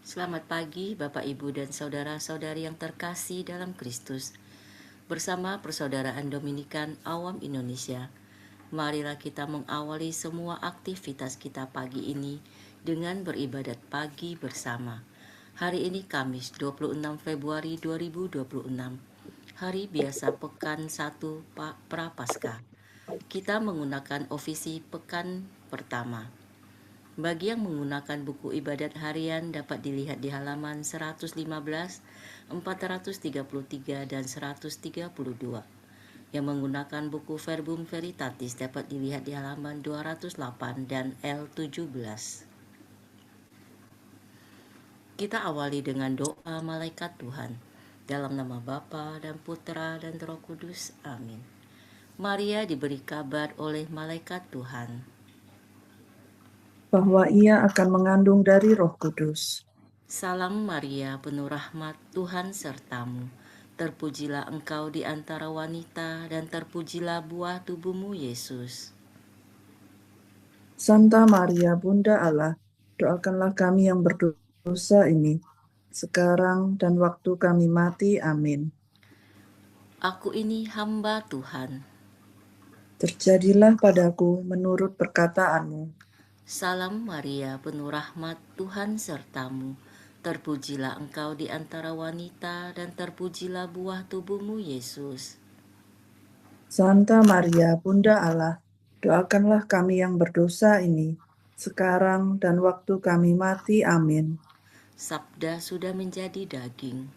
Selamat pagi Bapak Ibu dan saudara-saudari yang terkasih dalam Kristus. Bersama Persaudaraan Dominikan Awam Indonesia, marilah kita mengawali semua aktivitas kita pagi ini dengan beribadat pagi bersama. Hari ini Kamis 26 Februari 2026, hari biasa pekan 1 Prapaskah. Kita menggunakan ofisi pekan pertama. Bagi yang menggunakan buku ibadat harian dapat dilihat di halaman 115, 433, dan 132. Yang menggunakan buku Verbum Veritatis dapat dilihat di halaman 208 dan L17. Kita awali dengan doa malaikat Tuhan. Dalam nama Bapa dan Putra dan Roh Kudus. Amin. Maria diberi kabar oleh malaikat Tuhan bahwa ia akan mengandung dari Roh Kudus. Salam Maria, penuh rahmat, Tuhan sertamu. Terpujilah engkau di antara wanita, dan terpujilah buah tubuhmu, Yesus. Santa Maria, Bunda Allah, doakanlah kami yang berdosa ini, sekarang dan waktu kami mati. Amin. Aku ini hamba Tuhan. Terjadilah padaku menurut perkataanmu. Salam Maria, penuh rahmat, Tuhan sertamu. Terpujilah engkau di antara wanita, dan terpujilah buah tubuhmu, Yesus. Santa Maria, Bunda Allah, doakanlah kami yang berdosa ini, sekarang dan waktu kami mati. Amin. Sabda sudah menjadi daging.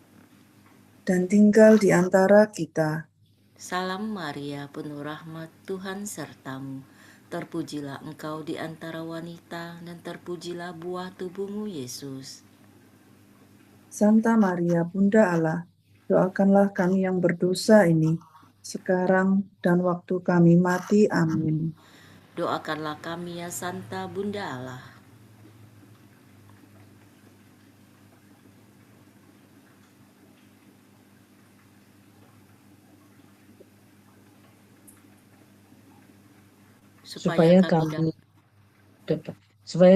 Dan tinggal di antara kita. Salam Maria, penuh rahmat, Tuhan sertamu. Terpujilah engkau di antara wanita, dan terpujilah buah tubuhmu, Yesus. Santa Maria, Bunda Allah, doakanlah kami yang berdosa ini, sekarang dan waktu kami mati. Amin. Doakanlah kami ya Santa Bunda Allah. supaya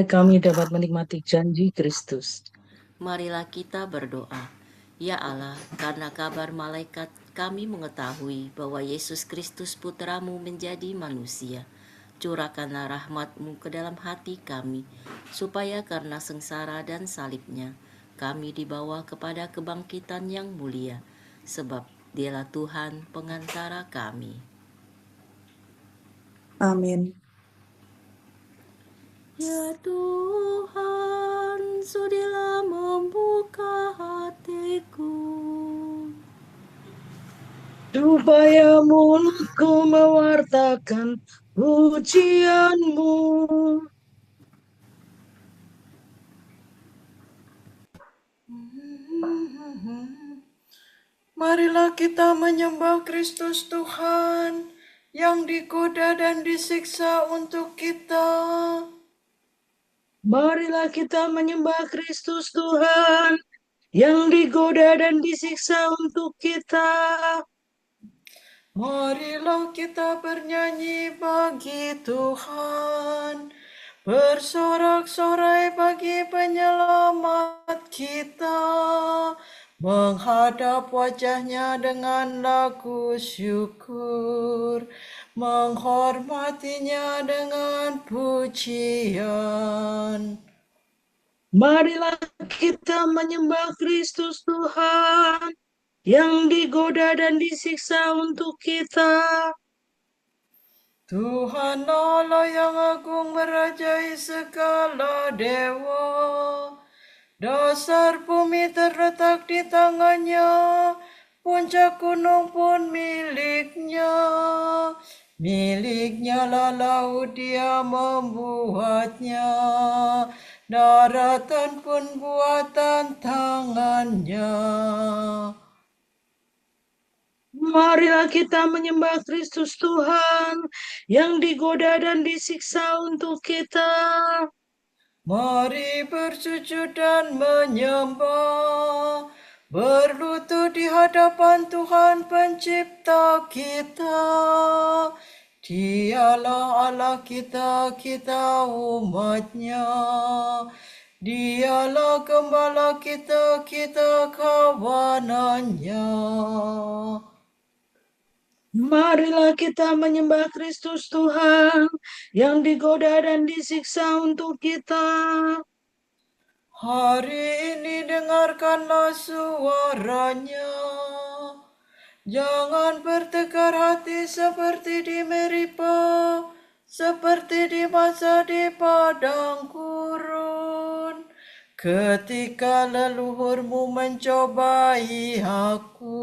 kami dapat menikmati janji Kristus. Marilah kita berdoa. Ya Allah, karena kabar malaikat kami mengetahui bahwa Yesus Kristus Putramu menjadi manusia. Curahkanlah rahmat-Mu ke dalam hati kami, supaya karena sengsara dan salibnya, kami dibawa kepada kebangkitan yang mulia, sebab Dialah Tuhan pengantara kami. Amin. Ya Tuhan, sudilah membuka hatiku, supaya mulutku mewartakan pujian-Mu. Marilah kita menyembah Kristus Tuhan yang digoda dan disiksa untuk kita. Marilah kita menyembah Kristus Tuhan yang digoda dan disiksa untuk kita. Marilah kita bernyanyi bagi Tuhan, bersorak-sorai bagi penyelamat kita, menghadap wajahnya dengan lagu syukur, menghormatinya dengan pujian. Marilah kita menyembah Kristus Tuhan yang digoda dan disiksa untuk kita. Tuhan Allah yang agung merajai segala dewa. Dasar bumi terletak di tangannya, puncak gunung pun miliknya. Miliknya lah laut, dia membuatnya, daratan pun buatan tangannya. Marilah kita menyembah Kristus Tuhan yang digoda dan disiksa untuk kita. Mari bersujud dan menyembah, berlutut di hadapan Tuhan pencipta kita. Dialah Allah kita, kita umatnya. Dialah gembala kita, kita kawanannya. Marilah kita menyembah Kristus Tuhan yang digoda dan disiksa untuk kita. Hari ini dengarkanlah suaranya. Jangan bertekar hati seperti di Meripa, seperti di masa di padang gurun. Ketika leluhurmu mencobai aku,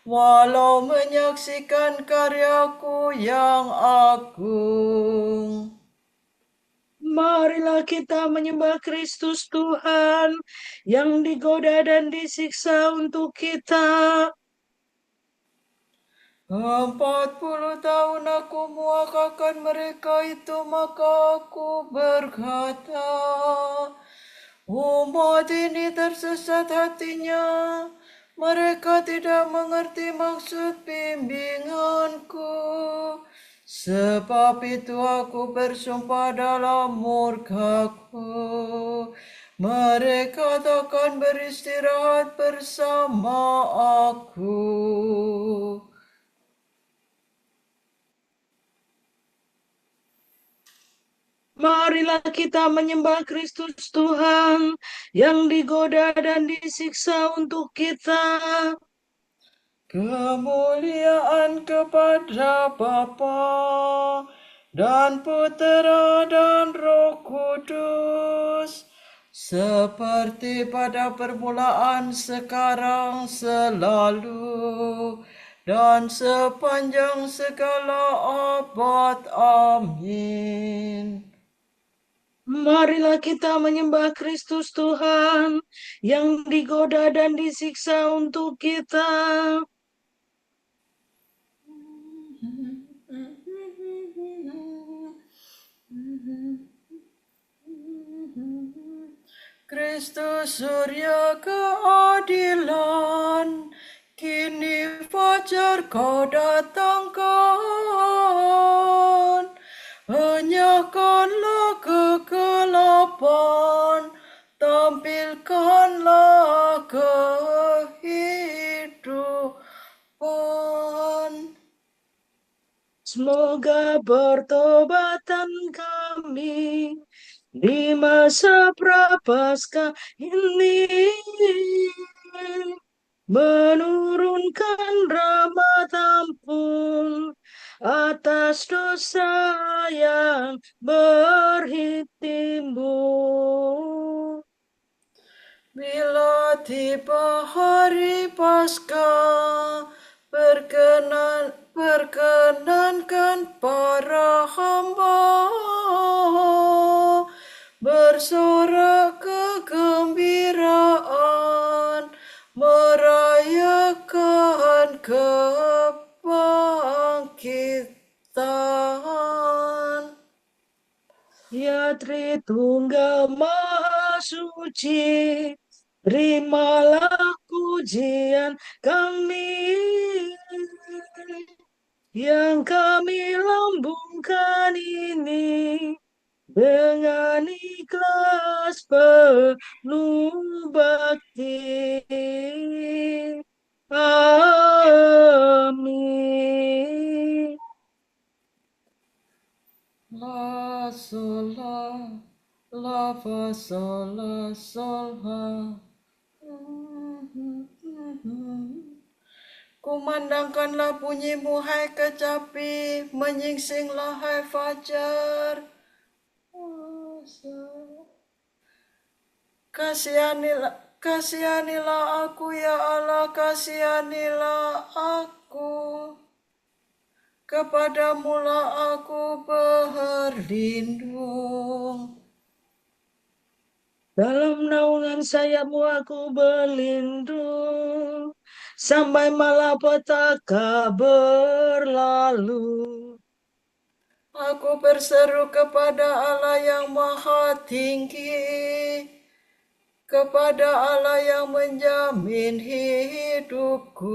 walau menyaksikan karyaku yang agung. Marilah kita menyembah Kristus Tuhan yang digoda dan disiksa untuk kita. 40 tahun aku muakakan mereka itu, maka aku berkata, umat ini tersesat hatinya, mereka tidak mengerti maksud bimbinganku. Sebab itu aku bersumpah dalam murkaku, mereka takkan beristirahat bersama aku. Marilah kita menyembah Kristus Tuhan yang digoda dan disiksa untuk kita. Kemuliaan kepada Bapa dan Putera dan Roh Kudus, seperti pada permulaan, sekarang, selalu, dan sepanjang segala abad. Amin. Marilah kita menyembah Kristus Tuhan yang digoda dan disiksa untuk kita. Kristus Surya keadilan, kini fajar kau datangkan. Enyahkanlah kegelapan, tampilkanlah kehidupan. Semoga pertobatan kami di masa prapaskah ini menurunkan rahmat ampun atas dosa yang berhitimbul. Bila tiba hari Paskah, perkenankan para hamba bersorak kegembiraan, merayakan kebangkitan. Ya Tritunggal Maha Suci, terimalah pujian kami yang kami lambungkan ini dengan ikhlas penuh bakti. Amin. La sol la fa sol la sol ha. Kumandangkanlah bunyimu hai kecapi, menyingsinglah hai fajar. Kasihanilah aku ya Allah, kasihanilah aku. Kepadamulah aku berlindung. Dalam naungan sayapmu aku berlindung, sampai malapetaka berlalu. Aku berseru kepada Allah yang maha tinggi, kepada Allah yang menjamin hidupku.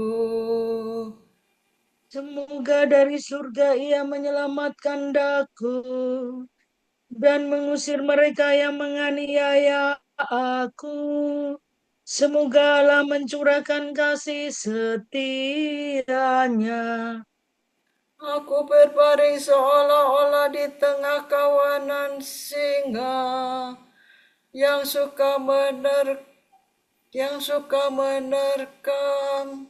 Semoga dari surga ia menyelamatkan daku, dan mengusir mereka yang menganiaya aku. Semoga Allah mencurahkan kasih setianya. Aku berbaring seolah-olah di tengah kawanan singa yang suka menerkam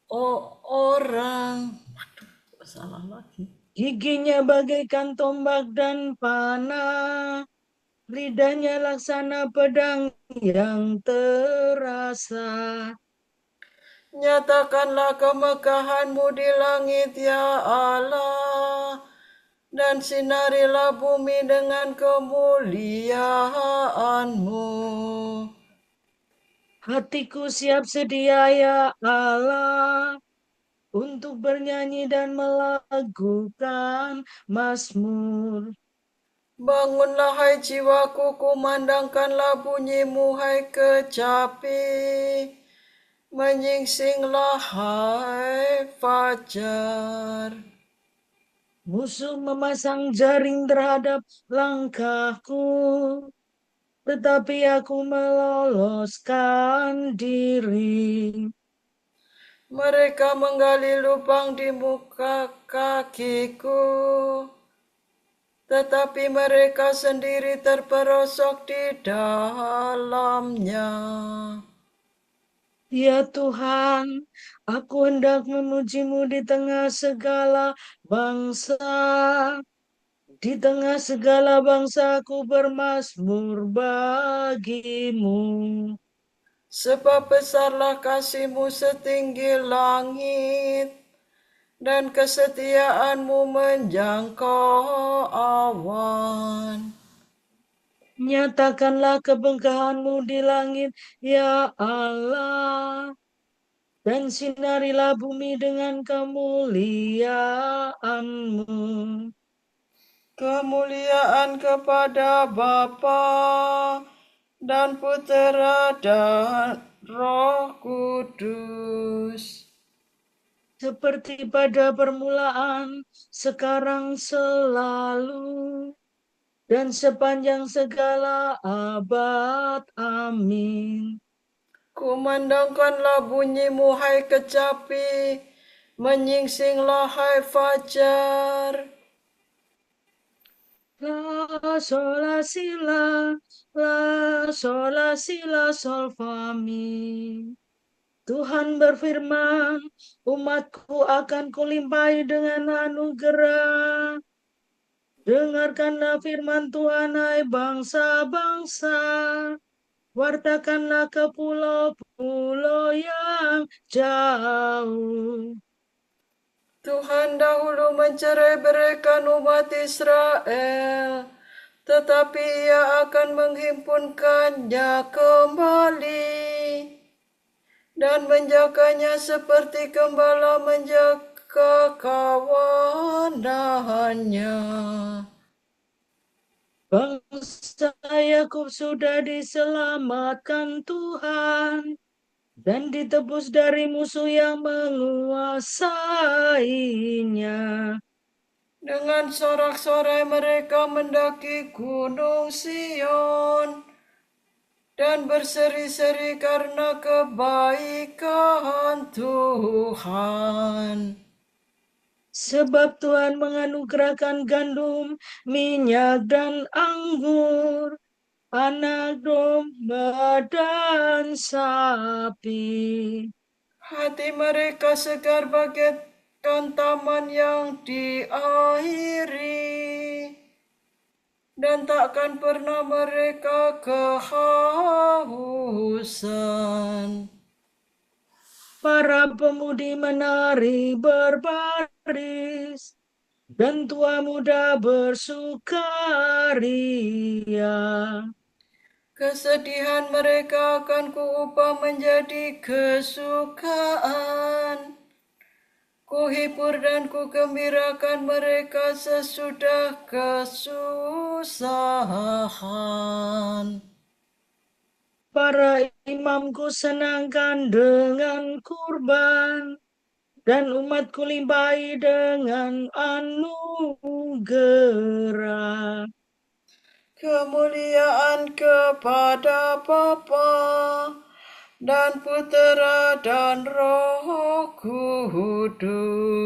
orang. Salah lagi. Giginya bagaikan tombak dan panah, lidahnya laksana pedang yang terasa. Nyatakanlah kemekahan-Mu di langit, ya Allah, dan sinarilah bumi dengan kemuliaan-Mu. Hatiku siap sedia, ya Allah, untuk bernyanyi dan melakukan mazmur. Bangunlah hai jiwaku, kumandangkanlah bunyi-Mu hai kecapi. Menyingsinglah hai fajar. Musuh memasang jaring terhadap langkahku, tetapi aku meloloskan diri. Mereka menggali lubang di muka kakiku, tetapi mereka sendiri terperosok di dalamnya. Ya Tuhan, aku hendak memuji-Mu di tengah segala bangsa. Di tengah segala bangsa aku bermazmur bagi-Mu. Sebab besarlah kasih-Mu setinggi langit, dan kesetiaan-Mu menjangkau awan. Nyatakanlah keberkahan-Mu di langit, ya Allah, dan sinarilah bumi dengan kemuliaan-Mu. Kemuliaan kepada Bapa dan Putera dan Roh Kudus. Seperti pada permulaan, sekarang, selalu, dan sepanjang segala abad. Amin. Kumandangkanlah bunyi-Mu hai kecapi, menyingsinglah hai fajar. La sol la si la, la sol la si la sol fa mi. Tuhan berfirman, umatku akan kulimpahi dengan anugerah. Dengarkanlah firman Tuhan, hai bangsa-bangsa. Wartakanlah ke pulau-pulau yang jauh. Tuhan dahulu mencerai-beraikan umat Israel, tetapi Ia akan menghimpunkannya kembali dan menjaganya seperti gembala menjaga kawanannya. Bangsa Yakub sudah diselamatkan Tuhan dan ditebus dari musuh yang menguasainya. Dengan sorak-sorai mereka mendaki gunung Sion dan berseri-seri karena kebaikan Tuhan. Sebab Tuhan menganugerahkan gandum, minyak, dan anggur, anak domba dan sapi. Hati mereka segar bagaikan taman yang diairi, dan takkan pernah mereka kehausan. Para pemudi menari berbaris, dan tua muda bersukaria. Kesedihan mereka akan kuubah menjadi kesukaan. Kuhibur dan kugembirakan mereka sesudah kesusahan. Para imamku senangkan dengan kurban, dan umatku limpahi dengan anugerah. Kemuliaan kepada Bapa dan Putera dan Roh Kudus.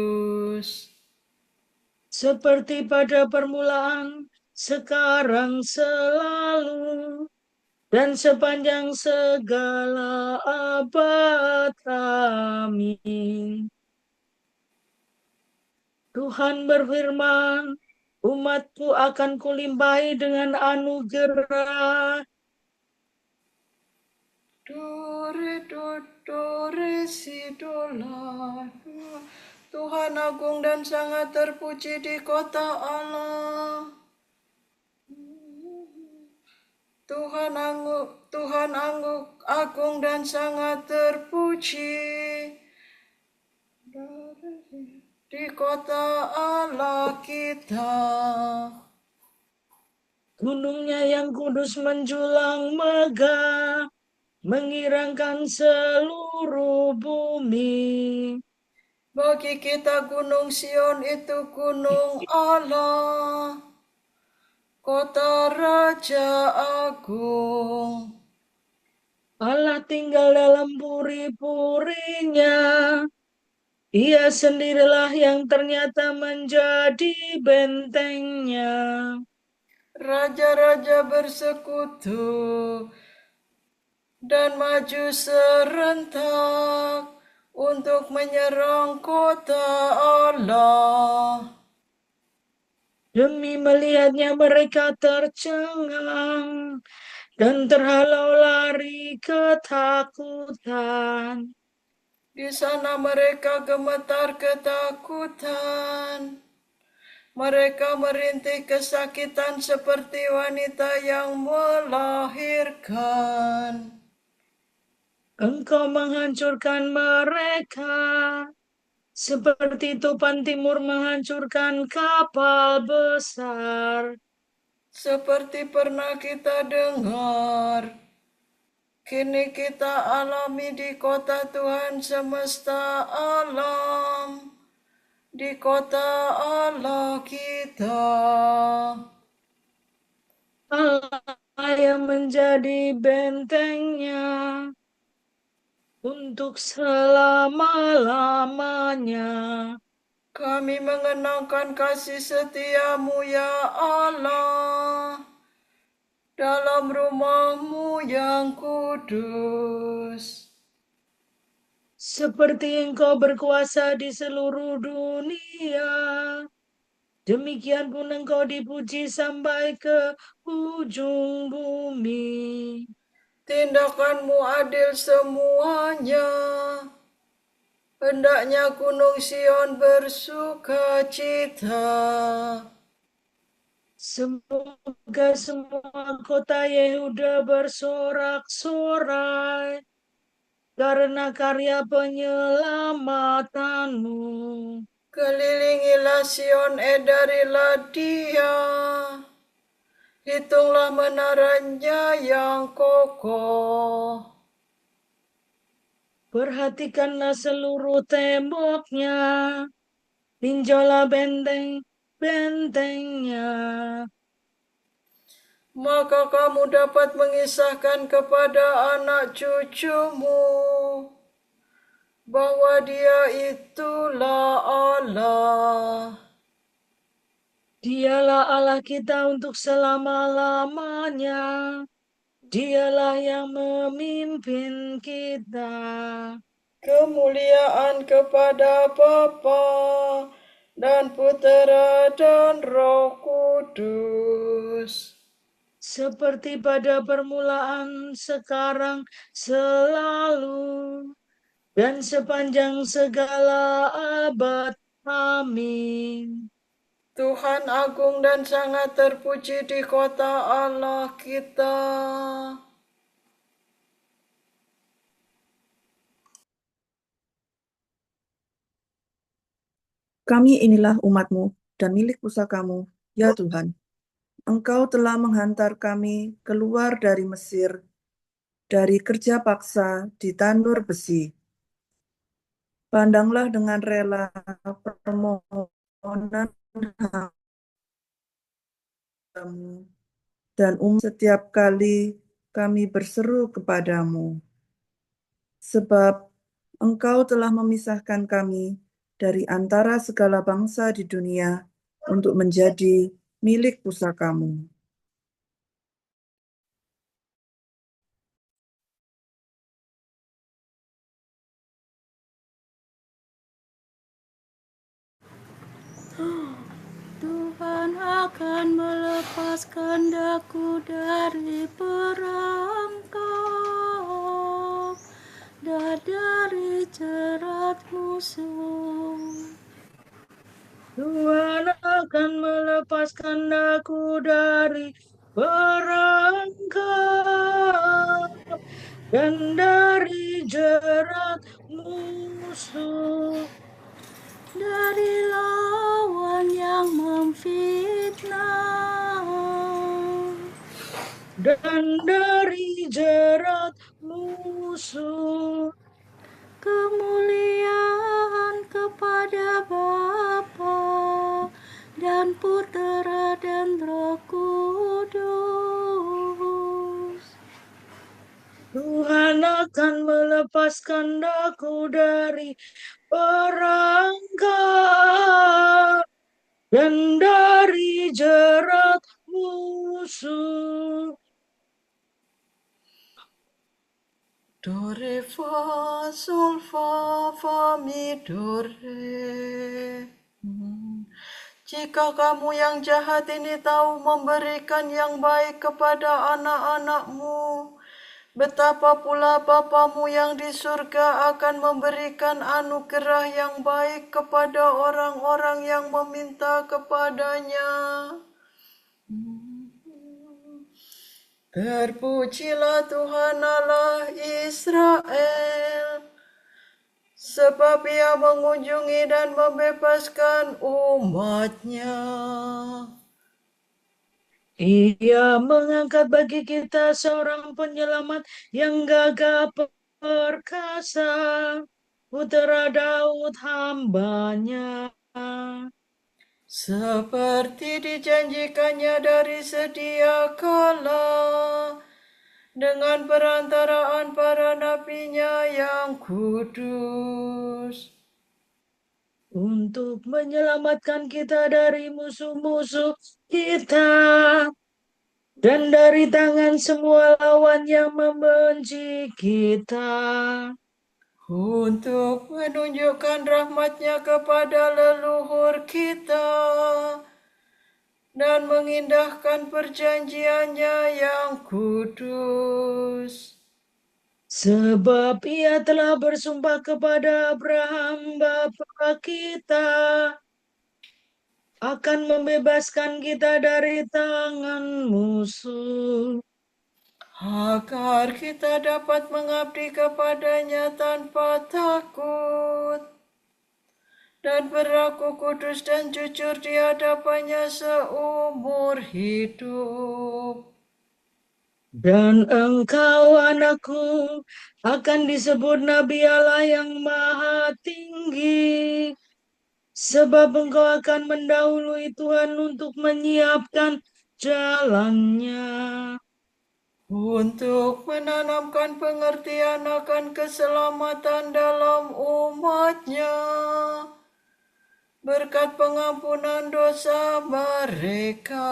Seperti pada permulaan, sekarang, selalu, dan sepanjang segala abad. Amin. Tuhan berfirman, umatku akan kulimpahi dengan anugerah. Dore si dola. Tuhan agung dan sangat terpuji di kota Allah. Tuhan agung dan sangat terpuji di kota Allah kita. Gunungnya yang kudus menjulang megah, mengirangkan seluruh bumi. Bagi kita Gunung Sion itu gunung Allah, kota Raja Agung. Allah tinggal dalam puri-purinya. Ia sendirilah yang ternyata menjadi bentengnya. Raja-raja bersekutu dan maju serentak untuk menyerang kota Allah. Demi melihatnya mereka tercengang dan terhalau lari ketakutan. Di sana mereka gemetar ketakutan. Mereka merintih kesakitan seperti wanita yang melahirkan. Engkau menghancurkan mereka seperti topan timur menghancurkan kapal besar. Seperti pernah kita dengar, kini kita alami di kota Tuhan semesta alam, di kota Allah kita. Allah yang menjadi bentengnya untuk selama-lamanya. Kami mengenangkan kasih setiamu ya Allah, dalam rumah-Mu yang kudus. Seperti Engkau berkuasa di seluruh dunia, demikian pun Engkau dipuji sampai ke ujung bumi. Tindakan-Mu adil semuanya. Hendaknya Gunung Sion bersuka cita. Semoga semua kota Yehuda bersorak-sorai karena karya penyelamatanmu. Kelilingilah Sion, edarilah dia. Hitunglah menaranya yang kokoh. Perhatikanlah seluruh temboknya, tinjaulah benteng-bentengnya. Maka kamu dapat mengisahkan kepada anak cucumu bahwa Dia itulah Allah. Dialah Allah kita untuk selama-lamanya. Dialah yang memimpin kita. Kemuliaan kepada Bapa dan Putera dan Roh Kudus. Seperti pada permulaan, sekarang, selalu, dan sepanjang segala abad. Amin. Tuhan agung dan sangat terpuji di kota Allah kita. Kami inilah umat-Mu dan milik pusakamu, ya Tuhan. Engkau telah menghantar kami keluar dari Mesir, dari kerja paksa di tandur besi. Pandanglah dengan rela permohonan hambamu dan setiap kali kami berseru kepadamu. Sebab Engkau telah memisahkan kami dari antara segala bangsa di dunia untuk menjadi milik pusakamu. Tuhan akan melepaskan daku dari perangkap dan dari jerat musuh. Tuhan akan melepaskan aku dari perangkap dan dari jerat musuh, Dari lawan yang memfitnah dan dari jerat musuh. kemuliaan kepada Bapa dan Putera dan Roh Kudus. Tuhan akan melepaskan aku dari perangkap dan dari jerat musuh. Do, re, fa, sol, fa, fa, mi, do, re. Jika kamu yang jahat ini tahu memberikan yang baik kepada anak-anakmu, betapa pula Bapamu yang di surga akan memberikan anugerah yang baik kepada orang-orang yang meminta kepadanya. Terpujilah Tuhan Allah Israel, sebab Ia mengunjungi dan membebaskan umat-Nya. Ia mengangkat bagi kita seorang penyelamat yang gagah perkasa, Putera Daud hamba-Nya. Seperti dijanjikannya dari sedia kala, dengan perantaraan para nabi-Nya yang kudus, untuk menyelamatkan kita dari musuh-musuh kita dan dari tangan semua lawan yang membenci kita, untuk menunjukkan rahmat-Nya kepada leluhur kita dan mengindahkan perjanjian-Nya yang kudus. sebab Ia telah bersumpah kepada Abraham bapa kita akan membebaskan kita dari tangan musuh, Agar kita dapat mengabdi kepada-Nya tanpa takut dan berlaku kudus dan jujur di hadapan-Nya seumur hidup. dan engkau anakku akan disebut Nabi Allah yang Maha Tinggi, sebab engkau akan mendahului Tuhan untuk menyiapkan jalannya, Untuk menanamkan pengertian akan keselamatan dalam umat-Nya, berkat pengampunan dosa mereka.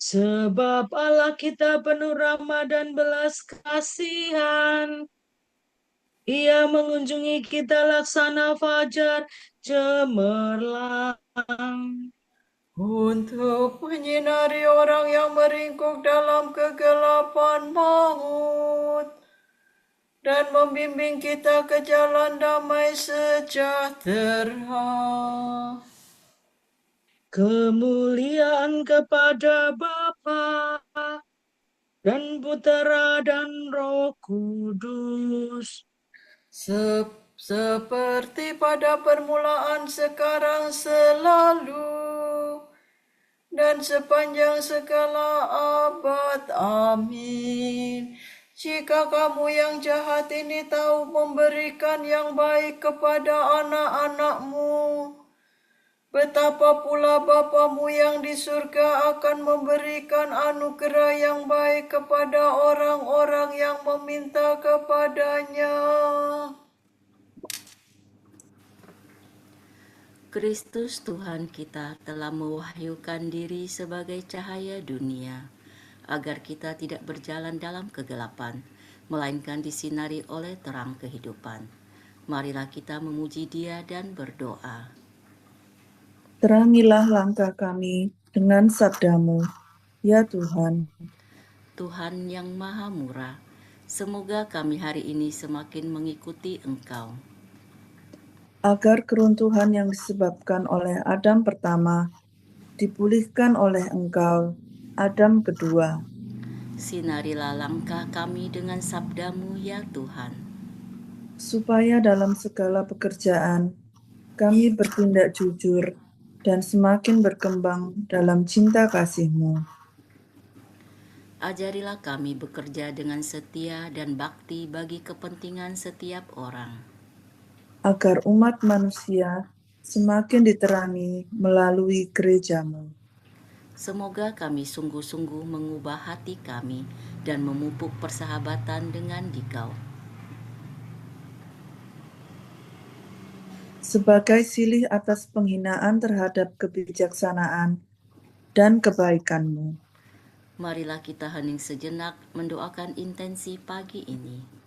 sebab Allah kita penuh rahmat dan belas kasihan. Ia mengunjungi kita laksana fajar cemerlang, Untuk menyinari orang yang meringkuk dalam kegelapan maut, dan membimbing kita ke jalan damai sejahtera. kemuliaan kepada Bapa dan Putera dan Roh Kudus, Seperti pada permulaan, sekarang, selalu, dan sepanjang segala abad. Amin. Jika kamu yang jahat ini tahu memberikan yang baik kepada anak-anakmu, betapa pula Bapamu yang di surga akan memberikan anugerah yang baik kepada orang-orang yang meminta kepadanya. Kristus Tuhan kita telah mewahyukan diri sebagai cahaya dunia, agar kita tidak berjalan dalam kegelapan, melainkan disinari oleh terang kehidupan. Marilah kita memuji Dia dan berdoa. Terangilah langkah kami dengan sabda-Mu, ya Tuhan. Tuhan yang Maha Murah, semoga kami hari ini semakin mengikuti Engkau. Agar keruntuhan yang disebabkan oleh Adam pertama dipulihkan oleh Engkau, Adam kedua. Sinarilah langkah kami dengan sabda-Mu, ya Tuhan. Supaya dalam segala pekerjaan kami bertindak jujur dan semakin berkembang dalam cinta kasih-Mu. Ajarilah kami bekerja dengan setia dan bakti bagi kepentingan setiap orang. Agar umat manusia semakin diterangi melalui gereja-Mu. Semoga kami sungguh-sungguh mengubah hati kami dan memupuk persahabatan dengan Dikau. Sebagai silih atas penghinaan terhadap kebijaksanaan dan kebaikan-Mu. Marilah kita hening sejenak mendoakan intensi pagi ini.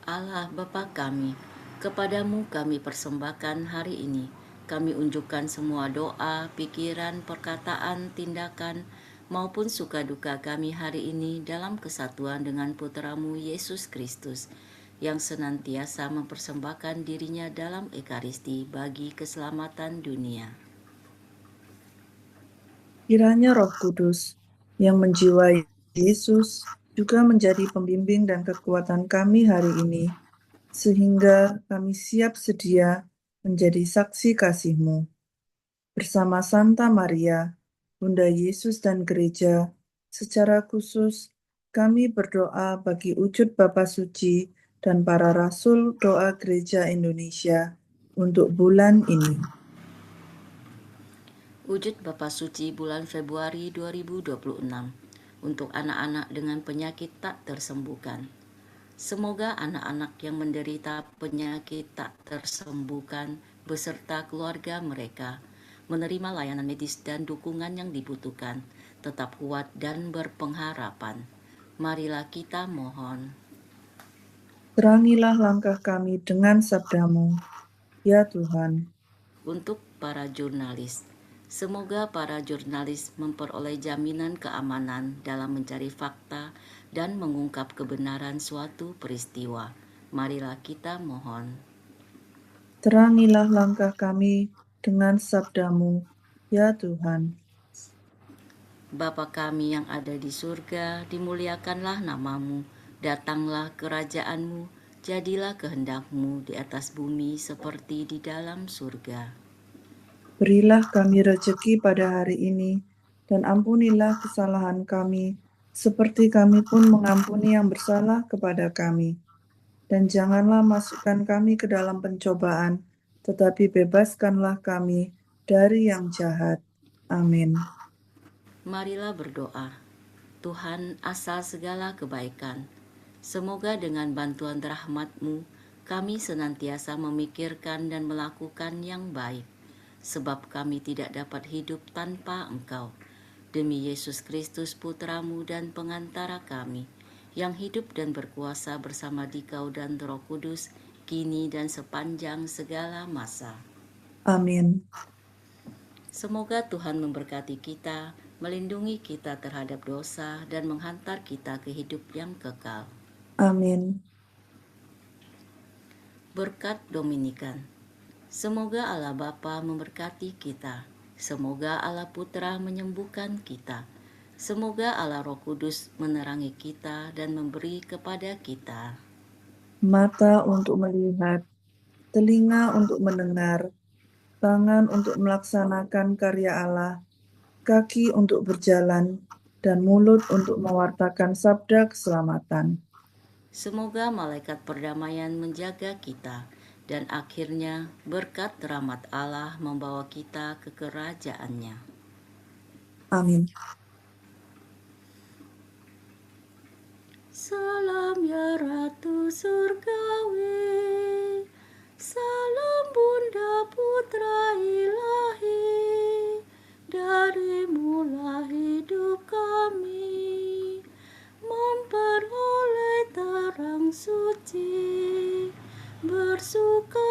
Allah Bapa kami, kepadamu kami persembahkan hari ini. Kami unjukkan semua doa, pikiran, perkataan, tindakan, maupun suka duka kami hari ini dalam kesatuan dengan Putramu Yesus Kristus, yang senantiasa mempersembahkan dirinya dalam Ekaristi bagi keselamatan dunia. Kiranya Roh Kudus yang menjiwai Yesus juga menjadi pembimbing dan kekuatan kami hari ini, sehingga kami siap sedia menjadi saksi kasih-Mu. Bersama Santa Maria, Bunda Yesus dan Gereja, secara khusus kami berdoa bagi wujud Bapa Suci dan para rasul doa Gereja Indonesia untuk bulan ini. Wujud Bapa Suci bulan Februari 2026 untuk anak-anak dengan penyakit tak tersembuhkan. Semoga anak-anak yang menderita penyakit tak tersembuhkan beserta keluarga mereka menerima layanan medis dan dukungan yang dibutuhkan, tetap kuat dan berpengharapan. Marilah kita mohon. Terangilah langkah kami dengan sabda-Mu, ya Tuhan. Untuk para jurnalis, semoga para jurnalis memperoleh jaminan keamanan dalam mencari fakta dan mengungkap kebenaran suatu peristiwa. Marilah kita mohon. Terangilah langkah kami dengan sabda-Mu, ya Tuhan. Bapa kami yang ada di surga, dimuliakanlah namamu, datanglah kerajaan-Mu, jadilah kehendak-Mu di atas bumi seperti di dalam surga. Berilah kami rejeki pada hari ini, dan ampunilah kesalahan kami, seperti kami pun mengampuni yang bersalah kepada kami. Dan janganlah masukkan kami ke dalam pencobaan, tetapi bebaskanlah kami dari yang jahat. Amin. Marilah berdoa. Tuhan asal segala kebaikan, semoga dengan bantuan rahmat-Mu kami senantiasa memikirkan dan melakukan yang baik, sebab kami tidak dapat hidup tanpa Engkau. Demi Yesus Kristus Putra-Mu dan pengantara kami, yang hidup dan berkuasa bersama Dikau dan Roh Kudus, kini dan sepanjang segala masa. Amin. Semoga Tuhan memberkati kita, melindungi kita terhadap dosa, dan menghantar kita ke hidup yang kekal. Amin. Berkat Dominikan. Semoga Allah Bapa memberkati kita. Semoga Allah Putra menyembuhkan kita. Semoga Allah Roh Kudus menerangi kita dan memberi kepada kita Mata untuk melihat, telinga untuk mendengar, tangan untuk melaksanakan karya Allah, kaki untuk berjalan, dan mulut untuk mewartakan sabda keselamatan. Semoga malaikat perdamaian menjaga kita, dan akhirnya berkat rahmat Allah membawa kita ke kerajaannya. Amin. Salam ya Ratu Surgawi, salam Bunda Putra Ilahi, darimulah hidup kami, memperoleh terang suci, bersuka